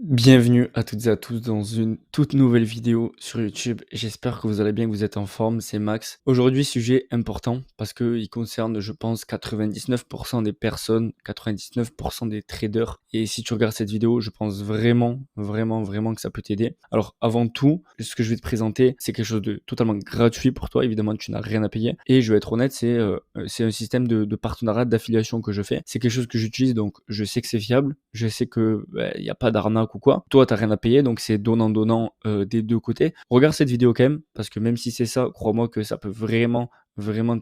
Bienvenue à toutes et à tous dans une toute nouvelle vidéo sur YouTube. J'espère que vous allez bien, que vous êtes en forme, c'est Max. Aujourd'hui, sujet important parce qu'il concerne, je pense, 99% des personnes, 99% des traders. Et si tu regardes cette vidéo, je pense vraiment que ça peut t'aider. Alors, avant tout, ce que je vais te présenter, c'est quelque chose de totalement gratuit pour toi. Évidemment, tu n'as rien à payer. Et je vais être honnête, c'est un système de partenariat, d'affiliation que je fais. C'est quelque chose que j'utilise, donc je sais que c'est fiable. Je sais que il n'y a pas d'arnaque ou quoi. Toi, t'as rien à payer, donc c'est donnant-donnant des deux côtés. Regarde cette vidéo quand même, parce que même si c'est ça, crois-moi que ça peut vraiment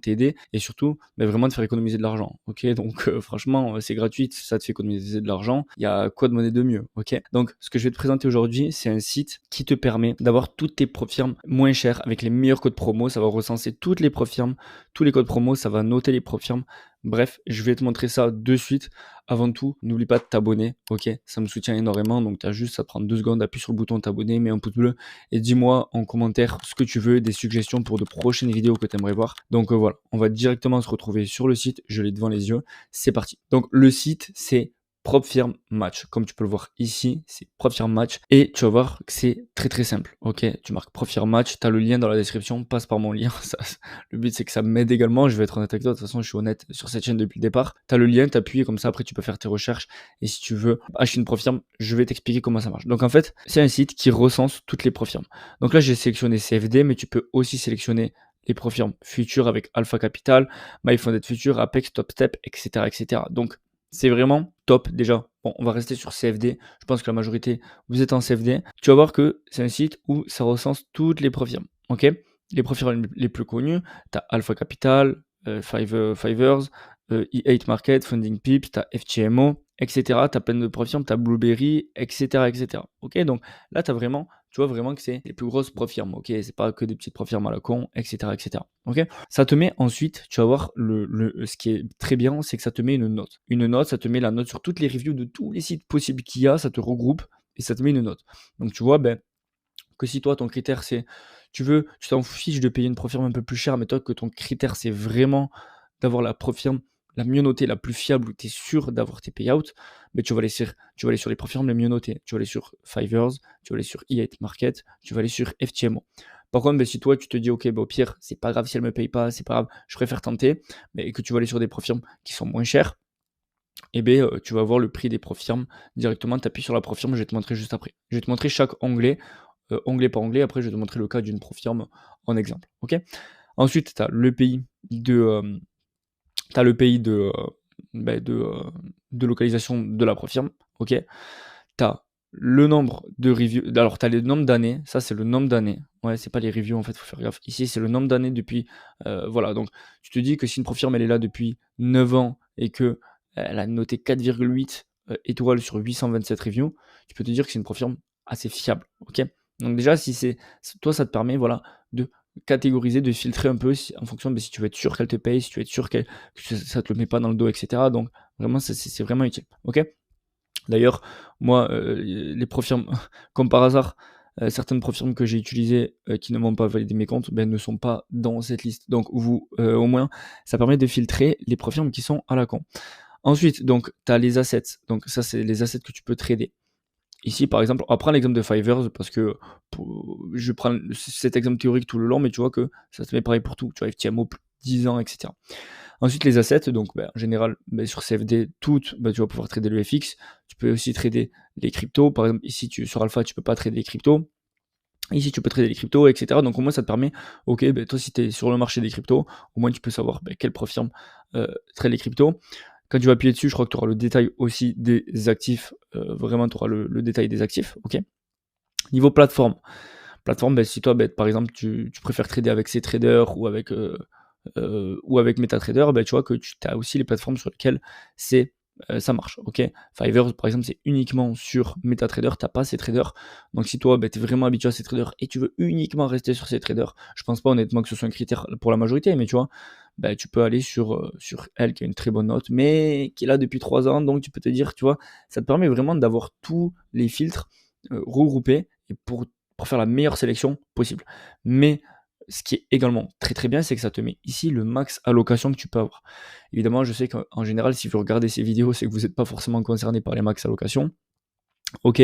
t'aider et surtout vraiment te faire économiser de l'argent. Ok, donc franchement, c'est gratuit, ça te fait économiser de l'argent. Il y a quoi de monnaie de mieux. Ok, donc ce que je vais te présenter aujourd'hui, c'est un site qui te permet d'avoir toutes tes profirmes moins chères avec les meilleurs codes promo. Ça va recenser toutes les profirmes, tous les codes promo, ça va noter les profirmes. Bref, je vais te montrer ça de suite. Avant tout, n'oublie pas de t'abonner, ok? Ça me soutient énormément, donc t'as juste à prendre 2 secondes, appuie sur le bouton t'abonner, mets un pouce bleu et dis-moi en commentaire ce que tu veux, des suggestions pour de prochaines vidéos que tu aimerais voir. Donc voilà, on va directement se retrouver sur le site, je l'ai devant les yeux, c'est parti. Donc le site, c'est PropFirm Match. Comme tu peux le voir ici, c'est PropFirm Match. Et tu vas voir que c'est très simple. Ok, tu marques PropFirm Match, tu as le lien dans la description, passe par mon lien. Le but c'est que ça m'aide également. Je vais être honnête avec toi. De toute façon, je suis honnête sur cette chaîne depuis le départ. Tu as le lien, t'appuies comme ça. Après, tu peux faire tes recherches. Et si tu veux acheter une PropFirm, je vais t'expliquer comment ça marche. Donc en fait, c'est un site qui recense toutes les PropFirms. Donc là, j'ai sélectionné CFD, mais tu peux aussi sélectionner les profirmes futures avec Alpha Capital, MyFunded Future, Apex, TopStep, etc. Donc c'est vraiment top déjà. Bon, on va rester sur CFD. Je pense que la majorité, vous êtes en CFD. Tu vas voir que c'est un site où ça recense toutes les profirmes. Ok, les profirmes les plus connus, tu as Alpha Capital, Fivers, E8 Market, Funding Pips, tu as FTMO, etc. Tu as plein de profirmes, tu as Blueberry, etc. Ok, donc là, tu as vraiment, tu vois vraiment que c'est les plus grosses profirmes. Ok, c'est pas que des petites profirmes à la con, etc. Ok, ça te met ensuite, tu vas voir, ce qui est très bien, c'est que ça te met une note. Une note, ça te met la note sur toutes les reviews de tous les sites possibles qu'il y a, ça te regroupe et ça te met une note. Donc tu vois, que si toi, ton critère, c'est, tu t'en fiches de payer une profirme un peu plus chère, mais toi, que ton critère, c'est vraiment d'avoir la profirme la mieux notée, la plus fiable, où tu es sûr d'avoir tes payouts, mais tu vas aller sur les profirmes les mieux notées. Tu vas aller sur Fivers, tu vas aller sur E8 Market, tu vas aller sur FTMO. Par contre, si toi, tu te dis, ok, au pire, c'est pas grave si elle me paye pas, c'est pas grave, je préfère tenter, mais que tu vas aller sur des profirmes qui sont moins chères, et tu vas voir le prix des profirmes directement, tu appuies sur la profirme, je vais te montrer juste après. Je vais te montrer chaque onglet, onglet par onglet, après je vais te montrer le cas d'une profirme en exemple, ok? Ensuite, tu as le pays de, tu le pays de localisation de la profirme, ok? Tu as le nombre de reviews, alors tu as le nombre d'années, ça c'est le nombre d'années, ouais, c'est pas les reviews en fait, faut faire gaffe. Ici, c'est le nombre d'années depuis, voilà, donc tu te dis que si une profirme elle est là depuis 9 ans et qu'elle a noté 4,8 étoiles sur 827 reviews, tu peux te dire que c'est une profirme assez fiable, ok? Donc déjà, si c'est toi, ça te permet, voilà, de catégoriser, de filtrer un peu en fonction de si tu veux être sûr qu'elle te paye, si tu veux être sûr que ça te le met pas dans le dos, etc. Donc vraiment, c'est vraiment utile, ok? D'ailleurs, moi, les profirmes, comme par hasard, certaines profirmes que j'ai utilisées, qui ne m'ont pas validé mes comptes, ne sont pas dans cette liste. Donc vous, au moins, ça permet de filtrer les profirmes qui sont à la con. Ensuite, donc, tu as les assets. Donc ça, c'est les assets que tu peux trader. Ici, par exemple, on va prendre l'exemple de Fivers parce que je prends cet exemple théorique tout le long, mais tu vois que ça se met pareil pour tout. Tu vois, FTMO, plus de 10 ans, etc. Ensuite, les assets, donc en général, sur CFD, toutes, tu vas pouvoir trader le FX. Tu peux aussi trader les cryptos. Par exemple, ici, sur Alpha, tu peux pas trader les cryptos. Ici, tu peux trader les cryptos, etc. Donc, au moins, ça te permet, ok, toi, si tu es sur le marché des cryptos, au moins, tu peux savoir quelle profirme trade les cryptos. Quand tu vas appuyer dessus, je crois que tu auras le détail aussi des actifs. Vraiment, tu auras le détail des actifs, ok. Niveau plateforme. Plateforme, si toi, par exemple, tu préfères trader avec CTrader ou avec MetaTrader, tu vois que tu as aussi les plateformes sur lesquelles ça marche, ok. Fiverr, par exemple, c'est uniquement sur MetaTrader, tu n'as pas CTrader. Donc si toi, tu es vraiment habitué à CTrader et tu veux uniquement rester sur CTrader, je pense pas honnêtement que ce soit un critère pour la majorité, mais tu vois, tu peux aller sur elle qui a une très bonne note, mais qui est là depuis 3 ans, donc tu peux te dire, tu vois, ça te permet vraiment d'avoir tous les filtres regroupés et pour faire la meilleure sélection possible. Mais ce qui est également très bien, c'est que ça te met ici le max allocation que tu peux avoir. Évidemment, je sais qu'en général, si vous regardez ces vidéos, c'est que vous n'êtes pas forcément concerné par les max allocations. OK,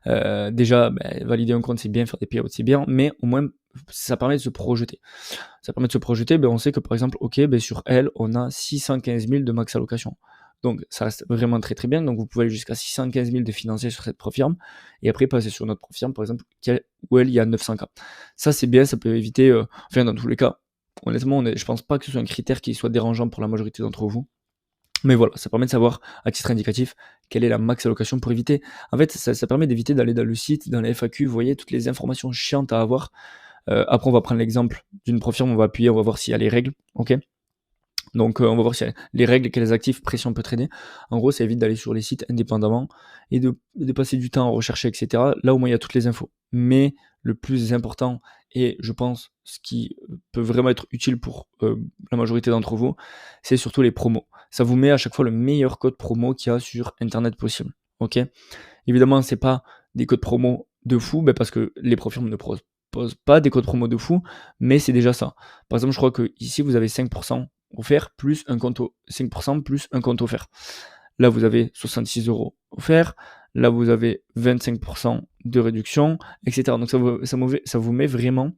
déjà, valider un compte, c'est bien, faire des payouts, c'est bien, mais au moins, ça permet de se projeter. Ça permet de se projeter, on sait que, par exemple, OK, sur elle, on a 615 000 de max allocation. Donc ça reste vraiment très, très bien. Donc vous pouvez aller jusqu'à 615 000 de financiers sur cette profirme et après passer sur une autre profirme, par exemple, où elle, il y a 900 K. Ça, c'est bien, ça peut éviter, enfin, dans tous les cas, honnêtement, je pense pas que ce soit un critère qui soit dérangeant pour la majorité d'entre vous. Mais voilà, ça permet de savoir, à titre indicatif, quelle est la max allocation pour éviter. En fait, ça permet d'éviter d'aller dans le site, dans les FAQ, vous voyez, toutes les informations chiantes à avoir. Après, on va prendre l'exemple d'une profirme, on va appuyer, on va voir s'il y a les règles, ok. Donc, on va voir s'il y a les règles, quels actifs pression peut trader. En gros, ça évite d'aller sur les sites indépendamment et de passer du temps à rechercher, etc. Là, au moins, il y a toutes les infos. Mais le plus important, et je pense ce qui peut vraiment être utile pour la majorité d'entre vous, c'est surtout les promos. Ça vous met à chaque fois le meilleur code promo qu'il y a sur Internet possible. Ok. Évidemment, c'est pas des codes promo de fou, parce que les profirmes ne proposent pas des codes promo de fou, mais c'est déjà ça. Par exemple, je crois que ici vous avez 5% offert plus un compte 5% plus un compte offert. Là, vous avez 66 € offerts. Là, vous avez 25% de réduction, etc. Donc ça vous met vraiment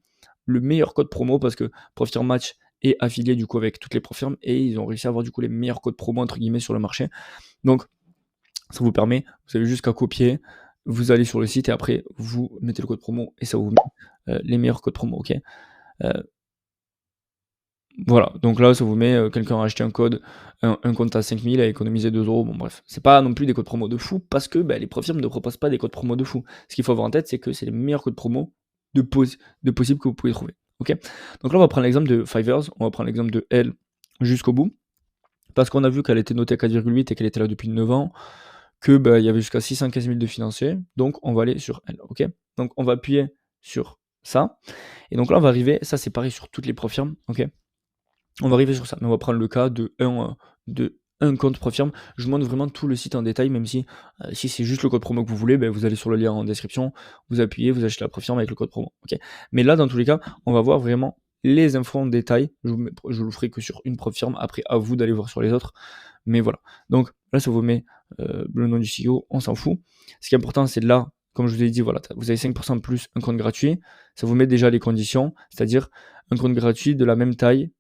le meilleur code promo parce que Profirm Match est affilié du coup avec toutes les profirmes et ils ont réussi à avoir du coup les meilleurs codes promo entre guillemets sur le marché. Donc ça vous permet, vous avez juste qu'à copier, vous allez sur le site et après vous mettez le code promo et ça vous met les meilleurs codes promo, ok. Voilà, donc là ça vous met, quelqu'un a acheté un compte à 5 000 a économisé 2 €. Bon bref, c'est pas non plus des codes promo de fou parce que, les profirmes ne proposent pas des codes promo de fou. Ce qu'il faut avoir en tête, c'est que c'est les meilleurs codes promo de possible que vous pouvez trouver, ok. Donc là on va prendre l'exemple de Fivers, on va prendre l'exemple de elle jusqu'au bout, parce qu'on a vu qu'elle était notée à 4,8 et qu'elle était là depuis 9 ans, que, il y avait jusqu'à 615 000 de financiers, donc on va aller sur elle, ok. Donc on va appuyer sur ça et donc là on va arriver, ça c'est pareil sur toutes les profirmes, ok. On va arriver sur ça, mais on va prendre le cas de un compte Profirme. Je vous montre vraiment tout le site en détail, même si c'est juste le code promo que vous voulez, vous allez sur le lien en description, vous appuyez, vous achetez la Profirme avec le code promo, ok. Mais là, dans tous les cas, on va voir vraiment les infos en détail. Je le ferai que sur une Profirme, après à vous d'aller voir sur les autres, mais voilà. Donc là, ça vous met le nom du CEO, on s'en fout. Ce qui est important, c'est là, comme je vous ai dit, voilà, vous avez 5% plus un compte gratuit, ça vous met déjà les conditions, c'est-à-dire un compte gratuit de la même taille,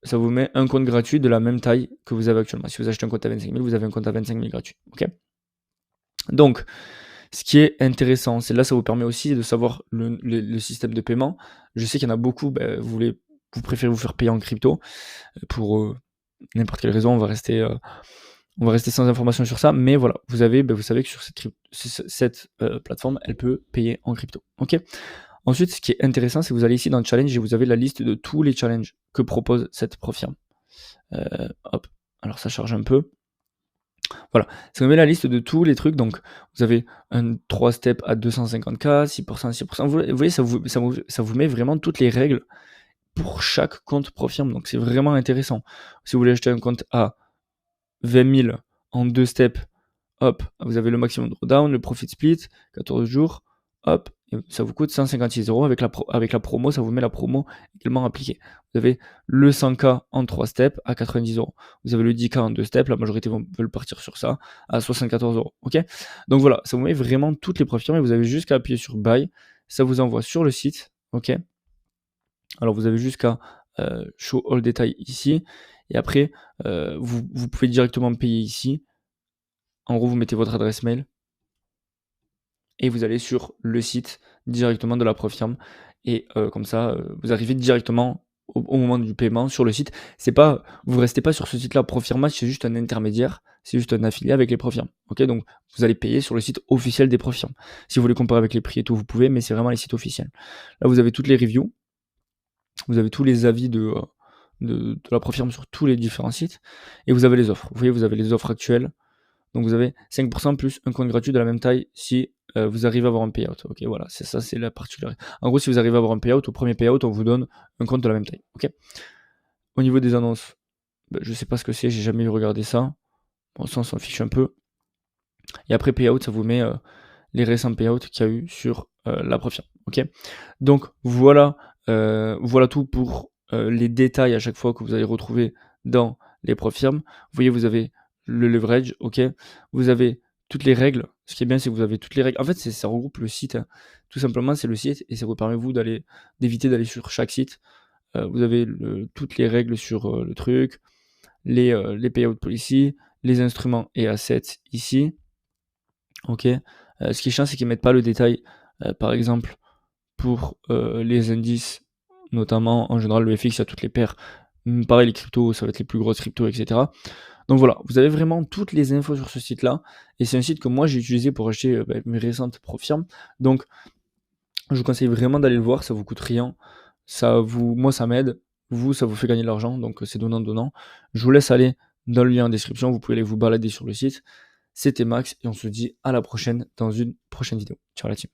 ça vous met un compte gratuit de la même taille que vous avez actuellement. Si vous achetez un compte à 25 000, vous avez un compte à 25 000 gratuit. Ok. Donc, ce qui est intéressant, c'est là, ça vous permet aussi de savoir le système de paiement. Je sais qu'il y en a beaucoup, vous préférez vous faire payer en crypto. Pour n'importe quelle raison, on va rester sans information sur ça. Mais voilà, vous savez que sur cette plateforme, elle peut payer en crypto. Ok. Ensuite, ce qui est intéressant, c'est que vous allez ici dans le challenge et vous avez la liste de tous les challenges que propose cette profirme. Hop, alors ça charge un peu. Voilà, ça vous met la liste de tous les trucs. Donc, vous avez un 3 steps à 250K, 6%, 6%. Vous voyez, ça vous met vraiment toutes les règles pour chaque compte profirme. Donc, c'est vraiment intéressant. Si vous voulez acheter un compte à 20 000 en 2 steps, hop, vous avez le maximum de drawdown, le profit split, 14 jours, hop, ça vous coûte 156 €. Avec la promo, ça vous met la promo également appliquée. Vous avez le 100K en 3 steps à 90 €. Vous avez le 10K en 2 steps, la majorité veulent partir sur ça, à 74 €. Ok. Donc voilà, ça vous met vraiment toutes les profirmes et vous avez juste qu'à appuyer sur Buy. Ça vous envoie sur le site. Ok. Alors vous avez juste qu'à Show All Details ici. Et après, vous pouvez directement payer ici. En gros, vous mettez votre adresse mail et vous allez sur le site directement de la Profirme et comme ça, vous arrivez directement au moment du paiement sur le site. Vous restez pas sur ce site-là. Profirm Match, c'est juste un intermédiaire, c'est juste un affilié avec les Profirmes. Ok, donc vous allez payer sur le site officiel des Profirmes. Si vous voulez comparer avec les prix et tout, vous pouvez, mais c'est vraiment les sites officiels. Là, vous avez toutes les reviews, vous avez tous les avis de la Profirme sur tous les différents sites et vous avez les offres. Vous voyez, vous avez les offres actuelles. Donc vous avez 5% plus un compte gratuit de la même taille si vous arrivez à avoir un payout. Ok, voilà, c'est ça, c'est la particularité. En gros, si vous arrivez à avoir un payout, au premier payout, on vous donne un compte de la même taille. Ok. Au niveau des annonces, je sais pas ce que c'est, j'ai jamais regardé ça. Bon, ça, on s'en fiche un peu. Et après payout, ça vous met les récents payouts qu'il y a eu sur la Profirme. Ok. Donc voilà, voilà tout pour les détails à chaque fois que vous allez retrouver dans les Profirmes. Vous voyez, vous avez le leverage, OK. Vous avez toutes les règles. Ce qui est bien, c'est que vous avez toutes les règles. En fait, ça regroupe le site, hein. Tout simplement, c'est le site et ça vous permet vous d'éviter d'aller sur chaque site. Vous avez toutes les règles sur, le truc, les payout policy, les instruments et assets ici. OK. Ce qui est chiant, c'est qu'ils mettent pas le détail. Par exemple, pour, les indices, notamment, en général, le FX, il y a toutes les paires. Pareil, les cryptos, ça va être les plus grosses cryptos et cetera. Donc voilà, vous avez vraiment toutes les infos sur ce site-là et c'est un site que moi j'ai utilisé pour acheter, mes récentes Profirm. Donc je vous conseille vraiment d'aller le voir, ça vous coûte rien. Moi ça m'aide, vous, ça vous fait gagner de l'argent, donc c'est donnant-donnant. Je vous laisse aller dans le lien en description, vous pouvez aller vous balader sur le site. C'était Max et on se dit à la prochaine dans une prochaine vidéo. Ciao la team.